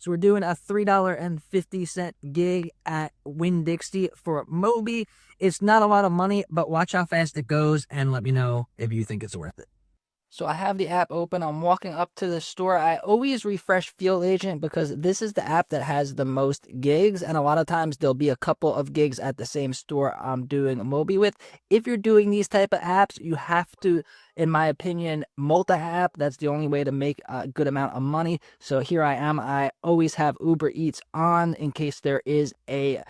So we're doing a $3.50 gig at Winn-Dixie for Mobee. It's not a lot of money, but watch how fast it goes and let me know if you think it's worth it. So I have the app open. I'm walking up to the store. I always refresh Field Agent because this is the app that has the most gigs. And a lot of times there'll be a couple of gigs at the same store I'm doing Mobee with. If you're doing these type of apps, you have to, in my opinion, multi-app. That's the only way to make a good amount of money. So here I am. I always have Uber Eats on in case there is a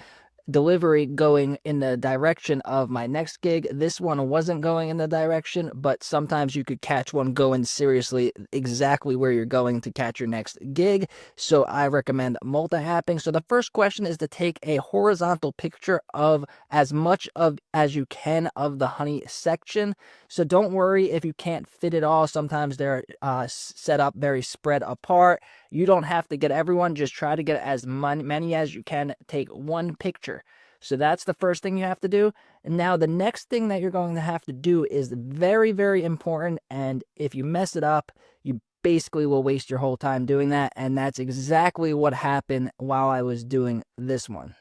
delivery going in the direction of my next gig. This one wasn't going in the direction, but sometimes you could catch one going seriously exactly where you're going to catch your next gig. So I recommend multi-apping. So the first question is to take a horizontal picture of as much of as you can of the honey section. So don't worry if you can't fit it all. Sometimes they're set up very spread apart. You don't have to get everyone. Just try to get as many as you can. Take one picture. So that's the first thing you have to do. And now the next thing that you're going to have to do is very, very important. And if you mess it up, you basically will waste your whole time doing that. And that's exactly what happened while I was doing this one.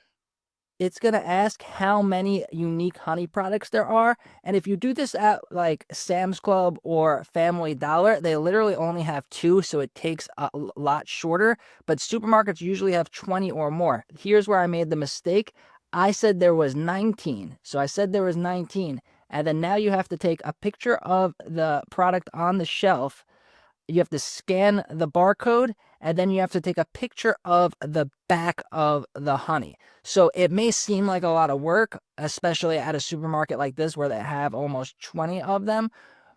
It's going to ask how many unique honey products there are. And if you do this at like Sam's Club or Family Dollar, they literally only have 2, so it takes a lot shorter. But supermarkets usually have 20 or more. Here's where I made the mistake. I said there was 19. So I said there was 19. And then now you have to take a picture of the product on the shelf. You have to scan the barcode, and then you have to take a picture of the back of the honey. So it may seem like a lot of work, especially at a supermarket like this where they have almost 20 of them.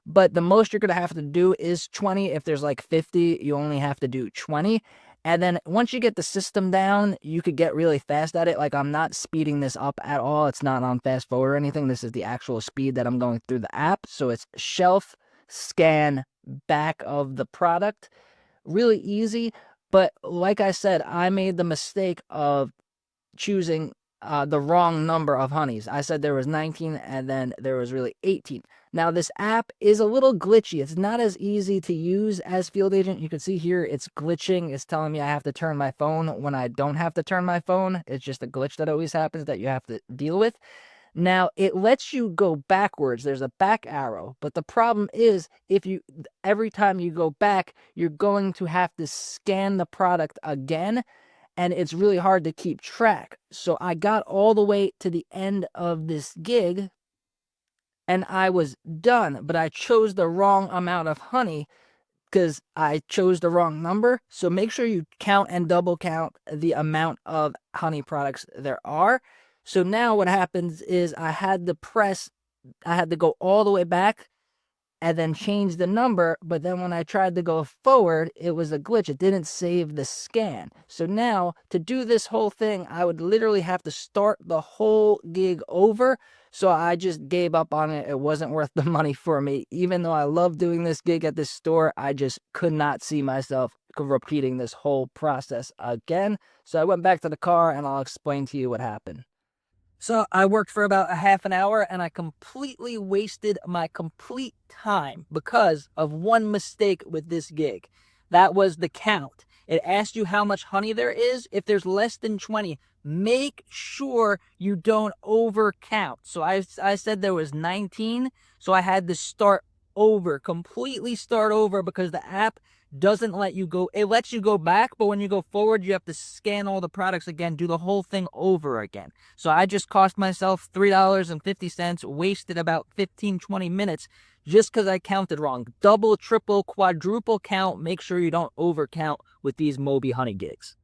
But the most you're going to have to do is 20. If there's like 50, you only have to do 20. And then once you get the system down, you could get really fast at it. Like, I'm not speeding this up at all. It's not on fast forward or anything. This is the actual speed that I'm going through the app. So it's shelf, scan, back of the product. Really easy. But like I said, I made the mistake of choosing the wrong number of honeys. I said there was 19 and then there was really 18. Now this app is a little glitchy. It's not as easy to use as Field Agent. You can see here it's glitching. It's telling me I have to turn my phone when I don't have to turn my phone. It's just a glitch that always happens that you have to deal with. Now, it lets you go backwards. There's a back arrow. But the problem is, if you every time you go back, you're going to have to scan the product again, and it's really hard to keep track. So I got all the way to the end of this gig, and I was done, but I chose the wrong amount of honey because I chose the wrong number. So make sure you count and double count the amount of honey products there are. So now what happens is I had to go all the way back and then change the number, but then when I tried to go forward, it was a glitch. It didn't save the scan. So now, to do this whole thing, I would literally have to start the whole gig over. So I just gave up on it. It wasn't worth the money for me. Even though I love doing this gig at this store, I just could not see myself repeating this whole process again. So I went back to the car and I'll explain to you what happened. So I worked for about a half an hour and I completely wasted my complete time because of one mistake with this gig. That was the count. It asked you how much honey there is. If there's less than 20, make sure you don't overcount. So I said there was 19, so I had to start over, completely start over because the app doesn't let you go. It lets you go back, but when you go forward, you have to scan all the products again, do the whole thing over again. So I just cost myself $3.50, wasted about 15-20 minutes just because I counted wrong. Double, triple, quadruple count. Make sure you don't overcount with these Mobee honey gigs.